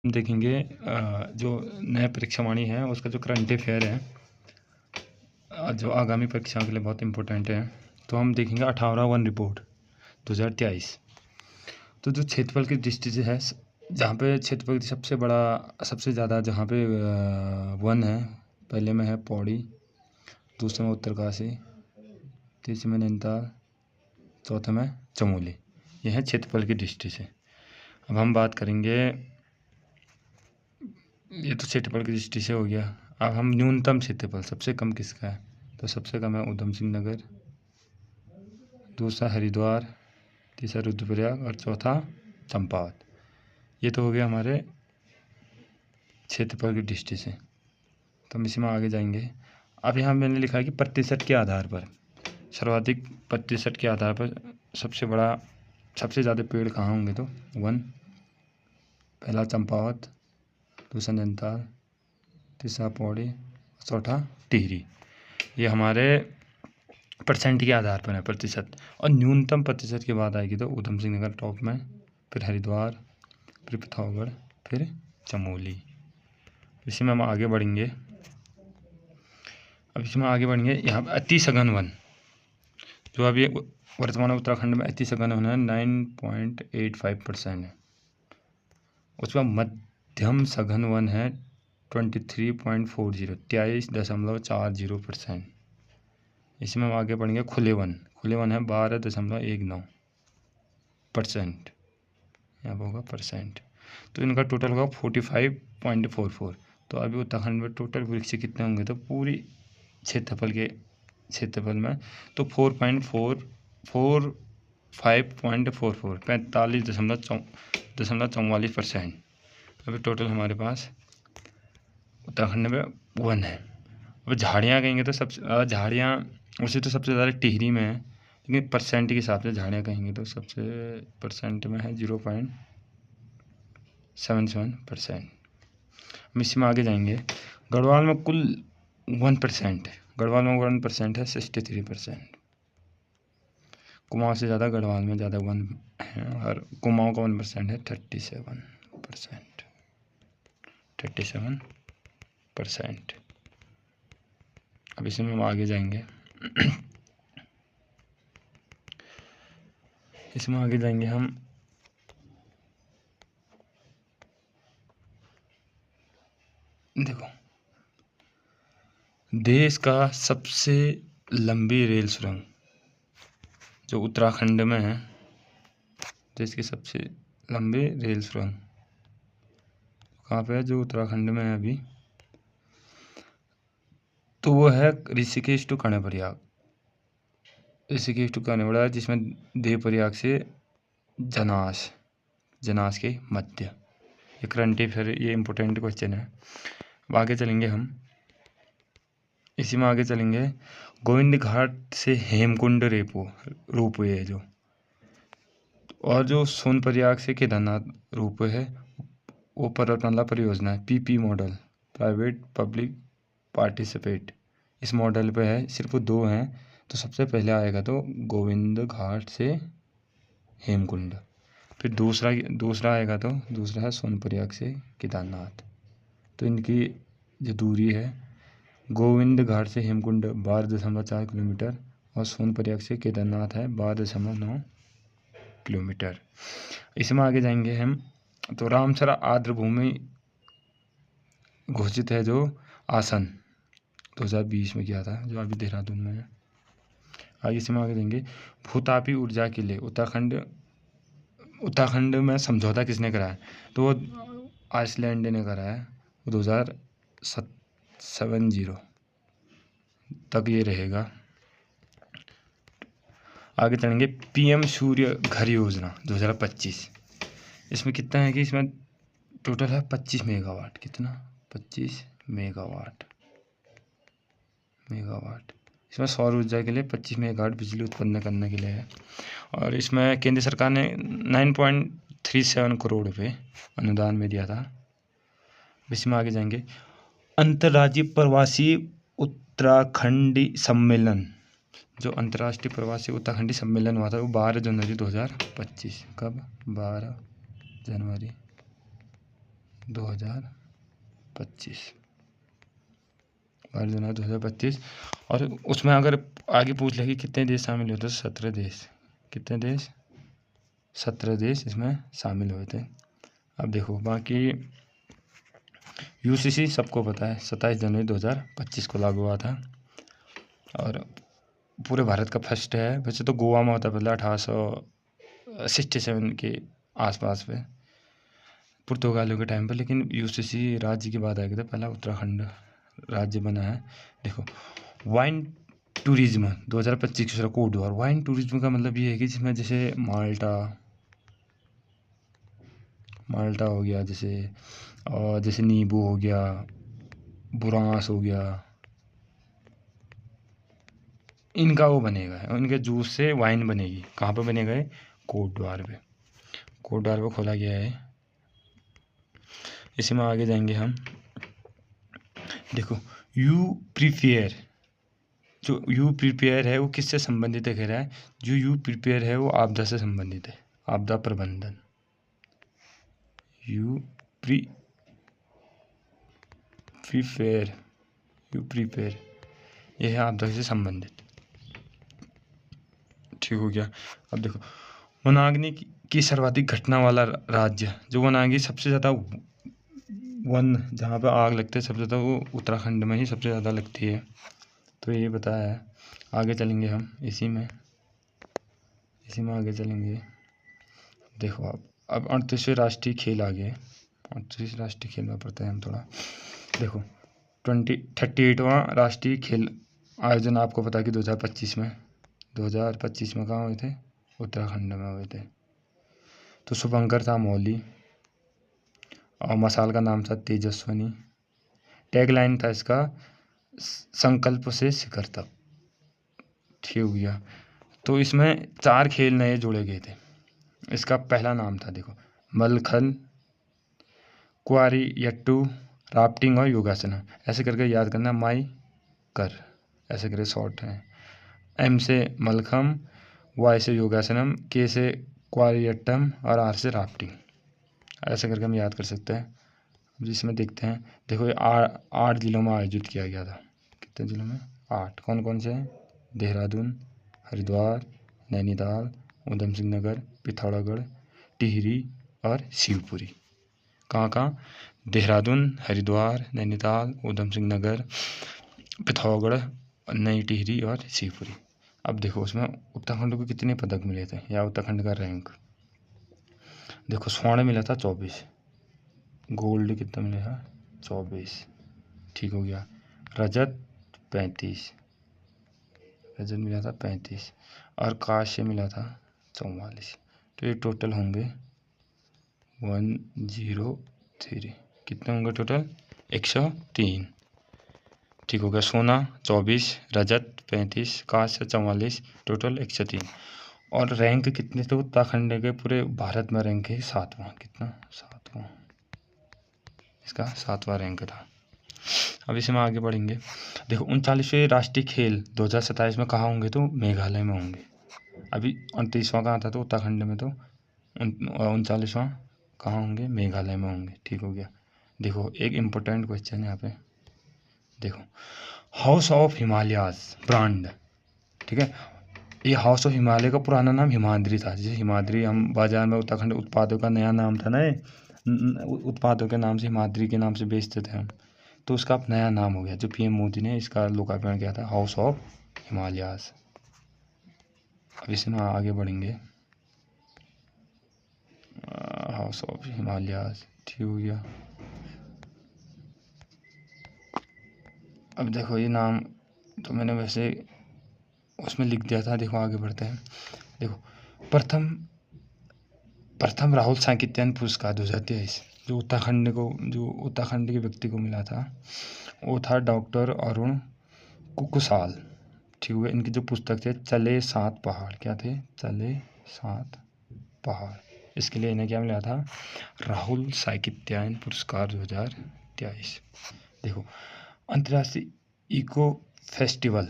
हम देखेंगे जो नया परीक्षावाणी है उसका जो करंट अफेयर है जो आगामी परीक्षाओं के लिए बहुत इम्पोर्टेंट है। तो हम देखेंगे 18 वन रिपोर्ट 2023। तो जो क्षेत्रफल की दृष्टि से है, जहाँ पे क्षेत्रफल सबसे बड़ा सबसे ज़्यादा जहाँ पे वन है, पहले में है पौड़ी, दूसरे में उत्तरकाशी, तीसरे में नैनीताल, चौथे में चमोली। यह है क्षेत्रफल की दृष्टि से। अब हम बात करेंगे, ये तो क्षेत्रफल की दृष्टि से हो गया। अब हम न्यूनतम क्षेत्रफल सबसे कम किसका है, तो सबसे कम है उधम सिंह नगर, दूसरा हरिद्वार, तीसरा रुद्रप्रयाग और चौथा चंपावत। ये तो हो गया हमारे क्षेत्रफल की दृष्टि से। तो हम इसी में आगे जाएंगे। अब यहाँ मैंने लिखा है कि प्रतिशत के आधार पर, सर्वाधिक प्रतिशत के आधार पर सबसे ज़्यादा पेड़ कहाँ होंगे, तो वन, पहला चंपावत, दूसरा नैनीताल, तीसरा पौड़ी, चौथा टिहरी। ये हमारे परसेंट के आधार पर है, प्रतिशत। और न्यूनतम प्रतिशत की बात आएगी तो उधम सिंह नगर टॉप में, फिर हरिद्वार, फिर पिथौरागढ़, फिर चमोली। इसी में हम आगे बढ़ेंगे। अब इसमें आगे बढ़ेंगे यहाँ पर अति सघन वन, जो अभी वर्तमान उत्तराखंड में अति सघन वन है 9.85% है। उसमें मध्यम सघन वन है 23.40%। इसमें हम आगे बढ़ेंगे खुले वन है 12.19%। यहाँ पर होगा परसेंट, तो इनका टोटल होगा 45.44। तो अभी उत्तराखंड में टोटल वृक्ष कितने होंगे, तो पूरी क्षेत्रफल में तो 45.44 45.44%। अभी टोटल हमारे पास उत्तराखंड में वन है। अब झाड़ियाँ कहेंगे तो झाड़ियाँ उसे तो सबसे ज़्यादा टिहरी में है, लेकिन परसेंट के हिसाब से झाड़ियाँ कहेंगे तो सबसे परसेंट में है 0.77%। हम इसी में आगे जाएंगे। गढ़वाल में कुल 1% है, गढ़वाल में 1% है 63%। कुमाऊँ से ज़्यादा गढ़वाल में ज़्यादा वन है, और कुमाऊँ का 1% है 37%। अब इसमें हम आगे जाएंगे। इसमें आगे जाएंगे हम। देखो, देश का सबसे लंबी रेल सुरंग जो उत्तराखंड में है, देश की सबसे लंबी रेल सुरंग कहाँ पे है, जो उत्तराखंड में है अभी, तो वो है ऋषिकेश टू कर्णप्रयाग। ऋषिकेश टू कर्णप्रयाग, जिसमें देवप्रयाग से जनास के मध्य। ये करंट अफेयर, ये इम्पोर्टेंट क्वेश्चन है। अब आगे चलेंगे हम। इसी में आगे चलेंगे। गोविंद घाट से हेमकुंड रोपवे है जो, और जो सोनप्रयाग से केदारनाथ रोपवे है, वो पर्वतमाला परियोजना है, PP model, private public participate. इस मॉडल पे है, सिर्फ दो हैं। तो सबसे पहले आएगा तो गोविंद घाट से हेमकुंड, फिर दूसरा आएगा तो दूसरा है सोनप्रयाग से केदारनाथ। तो इनकी जो दूरी है, गोविंद घाट से हेमकुंड 12.4 किलोमीटर, और सोनप्रयाग से केदारनाथ है 12.9 किलोमीटर। इसमें आगे जाएंगे हम। तो रामसर आर्द्र भूमि घोषित है जो आसन 2020 में किया था, जो अभी देहरादून में है। आगे इसमें आगे देंगे। भूतापी ऊर्जा के लिए उत्तराखंड में समझौता किसने कराया, तो वो आइसलैंड ने कराया है। 2070 तक ये रहेगा। आगे चलेंगे। पीएम सूर्य घर योजना 2025। इसमें कितना है कि इसमें टोटल है 25 मेगावाट। कितना? 25 मेगावाट। इसमें सौर ऊर्जा के लिए 25 मेगावाट बिजली उत्पन्न करने के लिए है। और इसमें केंद्र सरकार ने 9.37 करोड़ रुपये अनुदान में दिया था। इसमें आगे जाएंगे। अंतर्राज्यीय प्रवासी उत्तराखंडी सम्मेलन, जो अंतर्राष्ट्रीय प्रवासी उत्तराखंडी सम्मेलन हुआ था, वो 12 जनवरी 2025। कब? 12 जनवरी 2025, 12 जनवरी 2025। और उसमें अगर आगे पूछ ले कि कितने देश शामिल हुए थे, 17 देश। कितने देश? 17 देश इसमें शामिल हुए थे। अब देखो बाकी यूसीसी सबको पता है 27 जनवरी 2025 को लागू हुआ था और पूरे भारत का फर्स्ट है। वैसे तो गोवा में होता पहले 1867 के आसपास पे पुर्तगालियों के टाइम पे, लेकिन यूसीसी राज्य की बात आएगी तो पहला उत्तराखंड राज्य बना है। देखो वाइन टूरिज्म 2025 की कोड। और वाइन टूरिज्म का मतलब ये है कि जिसमें जैसे माल्टा हो गया, जैसे नींबू हो गया, बुरांस हो गया, इनका वो बनेगा, इनके जूस से वाइन बनेगी। कहाँ पे बनेगा? कोटद्वार पे। कोटद्वार पे खोला गया है। इसी में आगे जाएंगे हम। देखो यू प्रिपेयर, जो यू प्रिपेयर है वो किससे संबंधित है? कह रहा है जो यू प्रिपेयर है वो आपदा से संबंधित है, आपदा प्रबंधन। यू प्रिपेयर यह है आपदा से संबंधित। ठीक हो गया। अब देखो वनाग्नि की सर्वाधिक घटना वाला राज्य, जो वनाग्नि सबसे ज़्यादा जहाँ पे आग लगते हैं सबसे ज़्यादा, वो उत्तराखंड में ही सबसे ज़्यादा लगती है। तो ये बताया है। आगे चलेंगे हम इसी में आगे चलेंगे। देखो अब 38वें राष्ट्रीय खेल आ गए। 38 राष्ट्रीय खेल में पढ़ते हैं हम थोड़ा। देखो 38वां राष्ट्रीय खेल आयोजन आपको पता है कि 2025 में कहाँ हुए थे? उत्तराखंड में हुए थे। तो शुभंकर था मौली और मसाल का नाम था तेजस्वनी। टैगलाइन था इसका संकल्प से शिखर तक। ठीक हो गया। तो इसमें 4 खेल नए जोड़े गए थे। इसका पहला नाम था देखो मलखल, क्वारियट्टू, राफ्टिंग और योगासन। ऐसे करके याद करना। ऐसे करके शॉर्ट है। एम से मलखम, वाई से योगासनम, के से क्वारियट्टम और आर से राफ्टिंग। ऐसे करके हम याद कर सकते हैं। जिसमें देखते हैं, देखो ये 8 जिलों में आयोजित किया गया था। कितने जिलों में? 8। कौन कौन से हैं? देहरादून, हरिद्वार, नैनीताल, ऊधम सिंह नगर, पिथौरागढ़, टिहरी और शिवपुरी। कहाँ? देहरादून, हरिद्वार, नैनीताल, ऊधम सिंह नगर, पिथौरागढ़, नई टिहरी और शिवपुरी। अब देखो उसमें उत्तराखंड को कितने पदक मिले थे या उत्तराखंड का रैंक। देखो स्वर्ण मिला था 24, गोल्ड कितना मिला था? 24। ठीक हो गया। रजत 35, रजत मिला था 35 और कांस्य मिला था 44। तो ये टोटल होंगे 103। कितने होंगे टोटल? 103। ठीक हो गया। सोना 24, रजत 35, कांस्य 44, टोटल 103। और रैंक कितने थे उत्तराखंड के? पूरे भारत में रैंक है 7वां। कितना? 7वां। इसका 7वां रैंक था। अब इसे में आगे बढ़ेंगे। देखो 39वें राष्ट्रीय खेल 2027 में कहाँ होंगे? तो मेघालय में होंगे। अभी 29वां कहाँ था? तो उत्तराखंड में। तो 39वां कहाँ होंगे? मेघालय में होंगे। ठीक हो गया। देखो एक इम्पोर्टेंट क्वेश्चन है यहाँ पे। देखो हाउस ऑफ हिमालयाज ब्रांड, ठीक है, ये हाउस ऑफ हिमालय का पुराना नाम हिमाद्री था। जैसे हिमाद्री हम बाजार में उत्तराखंड उत्पादों का नया नाम था ना, उत्पादों के नाम से हिमाद्री के नाम से बेचते थे हम। तो उसका अब नया नाम हो गया, जो पीएम मोदी ने इसका लोकार्पण किया था, हाउस ऑफ हिमालयाज। अब इसमें आगे बढ़ेंगे। House of Himalayas. ठीक हो गया। अब देखो ये नाम तो मैंने वैसे उसमें लिख दिया था। देखो आगे बढ़ते हैं। देखो प्रथम राहुल साहित्यायन पुरस्कार 2023 जो उत्तराखंड के व्यक्ति को मिला था वो था डॉक्टर अरुण कुकुसाल। ठीक हुआ। इनकी जो पुस्तक थे चले 7 पहाड़। क्या थे? चले 7 पहाड़। इसके लिए इन्हें क्या मिला था? राहुल साहित्यायन पुरस्कार 2023। देखो अंतर्राष्ट्रीय इको फेस्टिवल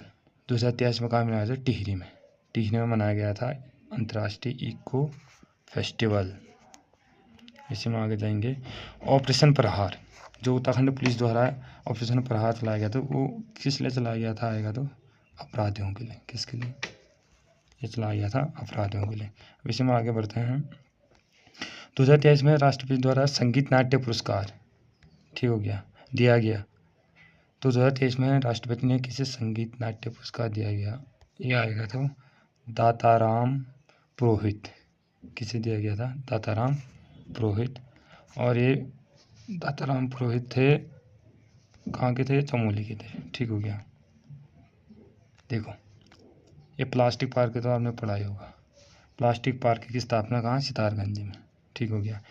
2023 में कहाँ मनाया था? टिहरी में मनाया गया था अंतर्राष्ट्रीय इको फेस्टिवल। इसी में आगे जाएंगे। ऑपरेशन प्रहार, जो उत्तराखंड पुलिस द्वारा ऑपरेशन प्रहार चलाया गया था, वो किस लिए चलाया गया था आएगा तो अपराधियों के लिए। किसके लिए ये चलाया गया था? अपराधियों के लिए। अब इसी में आगे बढ़ते हैं। 2023 में राष्ट्रपति द्वारा संगीत नाट्य पुरस्कार ठीक हो गया दिया गया। तो 2023 में राष्ट्रपति ने किसे संगीत नाट्य पुरस्कार दिया गया? ये आएगा तो दाताराम पुरोहित। किसे दिया गया था? दाताराम पुरोहित। और ये दाताराम पुरोहित थे, कहाँ के थे? चमोली के थे। ठीक हो गया। देखो ये प्लास्टिक पार्क तो आपने पढ़ा ही होगा। प्लास्टिक पार्क की स्थापना कहाँ? सितारगंज में। ठीक हो गया।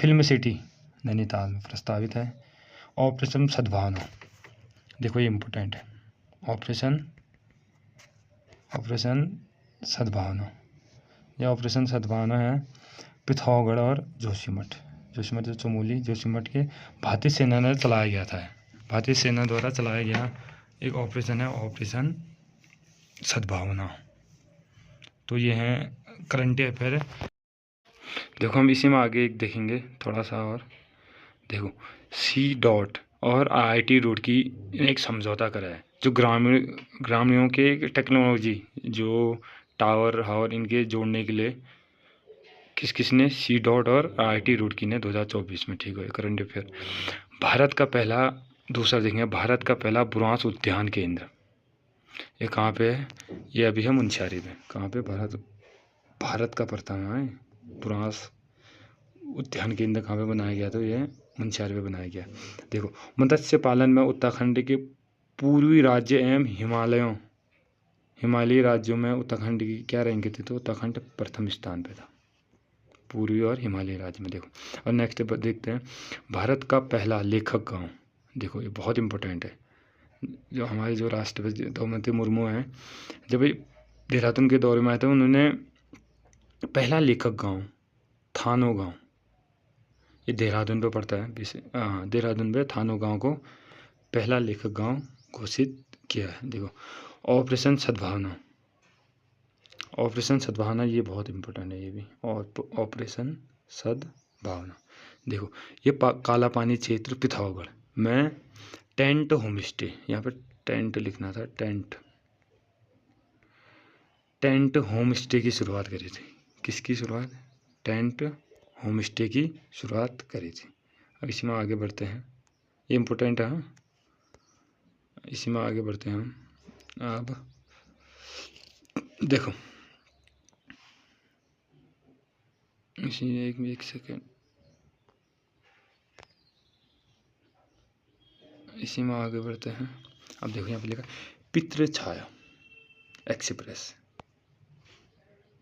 फिल्म सिटी नैनीताल में प्रस्तावित है। ऑपरेशन सद्भावना, देखो ये इम्पोर्टेंट है। ऑपरेशन सद्भावना, यह ऑपरेशन सद्भावना है पिथौरागढ़ और जोशीमठ जो चमोली जोशीमठ के भारतीय सेना ने चलाया गया था। भारतीय सेना द्वारा चलाया गया एक ऑपरेशन है, ऑपरेशन सद्भावना। तो ये है करंट अफेयर। देखो हम इसी में आगे एक देखेंगे थोड़ा सा और। देखो C. और IIT रुड़की ने एक समझौता करा है, जो ग्रामीणों के टेक्नोलॉजी, जो टावर हावर इनके जोड़ने के लिए किसने? C. और IIT रुड़की ने 2024 में। ठीक है। Current affair. भारत का पहला, दूसरा देखेंगे, भारत का पहला बुरांश उद्यान केंद्र ये कहाँ पे है? ये अभी है मुनस्यारी में। कहाँ पे? भारत का प्रथम है बुरांश उद्यान केंद्र कहाँ पे बनाया गया? तो ये मुनस्यारी में बनाया गया। देखो मत्स्य पालन में उत्तराखंड के पूर्वी राज्य एवं हिमालयी राज्यों में उत्तराखंड की क्या रैंक थी? तो उत्तराखंड प्रथम स्थान पे था, पूर्वी और हिमालयी राज्य में। देखो और नेक्स्ट देखते हैं, भारत का पहला लेखक गांव। देखो ये बहुत इंपॉर्टेंट है। जो हमारे जो राष्ट्रपति द्रौपदी मुर्मू हैं, जब देहरादून के दौरे में आए थे, उन्होंने पहला लेखक गांव थानो गांव, ये देहरादून पे पड़ता है, देहरादून पे थानो गांव को पहला लेखक गांव घोषित किया है। देखो ऑपरेशन सद्भावना ये बहुत इंपॉर्टेंट है, ये भी ऑपरेशन सद्भावना। देखो ये काला पानी क्षेत्र पिथौरागढ़ में टेंट होम स्टे, यहाँ पे टेंट लिखना था, टेंट होम स्टे की शुरुआत करी थी। किसकी शुरुआत? टेंट होम स्टे की शुरुआत करी थी। अब इसी में आगे बढ़ते हैं, ये इम्पोर्टेंट है। इसी में आगे बढ़ते हैं हम। अब देखो इसी एक सेकेंड, इसी में आगे बढ़ते हैं। अब देखो यहाँ पे लिखा पितृ छाया एक्सप्रेस।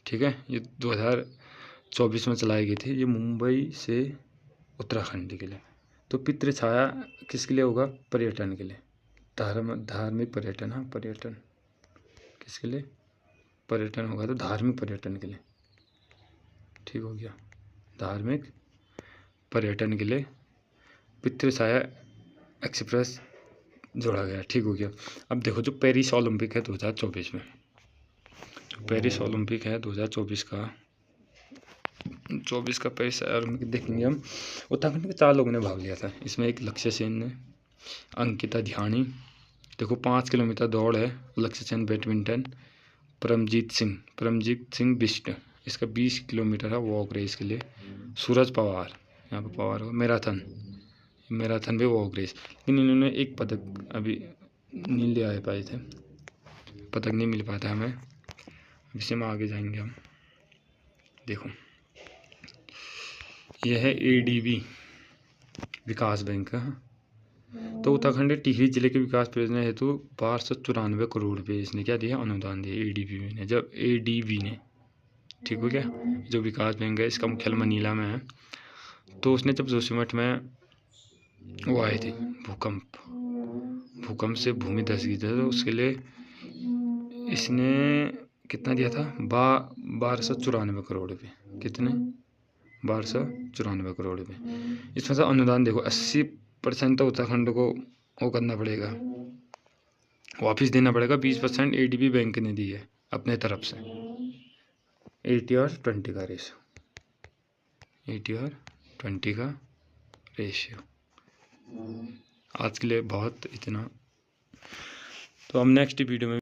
ठीक है, ये 2024 में चलाई गई थी, ये मुंबई से उत्तराखंड के लिए। तो पितृ छाया किसके लिए होगा? पर्यटन के लिए, धार्मिक पर्यटन। हाँ पर्यटन किसके लिए? पर्यटन होगा तो धार्मिक पर्यटन के लिए। ठीक हो गया, धार्मिक पर्यटन के लिए पितृ छाया एक्सप्रेस जोड़ा गया। ठीक हो गया। अब देखो जो पेरिस ओलंपिक है 2024 में, पेरिस ओलंपिक है 2024 का पेरिस ओलंपिक देखेंगे हम। उत्तराखंड के 4 लोगों ने भाग लिया था इसमें। एक लक्ष्य सेन ने, अंकिता ध्यानी, देखो 5 किलोमीटर दौड़ है, लक्ष्य सेन बैडमिंटन, परमजीत सिंह बिस्ट, इसका 20 किलोमीटर है वॉक रेस के लिए, सूरज पवार, यहाँ पर पवार हो मैराथन भी वॉक रेस, लेकिन इन्होंने एक पदक अभी नहीं ले पाए थे, पदक नहीं मिल पाता हमें। इसी में आगे जाएंगे हम। देखो यह है ADB विकास बैंक का। तो उत्तराखंड टिहरी जिले के विकास परियोजना हेतु 1294 करोड़ रुपये इसने क्या दिया? अनुदान दिया ADB ने। ठीक हो गया। जो विकास बैंक है इसका मुख्यालय मनीला में है। तो उसने जब जोशीमठ में वो आए थे भूकंप से भूमि धस गई थी, तो उसके लिए इसने कितना दिया था? 1294 करोड़ रुपये। कितने? 1294 करोड़ रुपये। इसमें से अनुदान देखो 80% तो उत्तराखंड को वो करना पड़ेगा, वापस देना पड़ेगा। 20% ADB बैंक ने दी है अपने तरफ से। 80 और 20 का रेशो, 80 और 20 का रेशियो। आज के लिए बहुत इतना। तो हम नेक्स्ट वीडियो में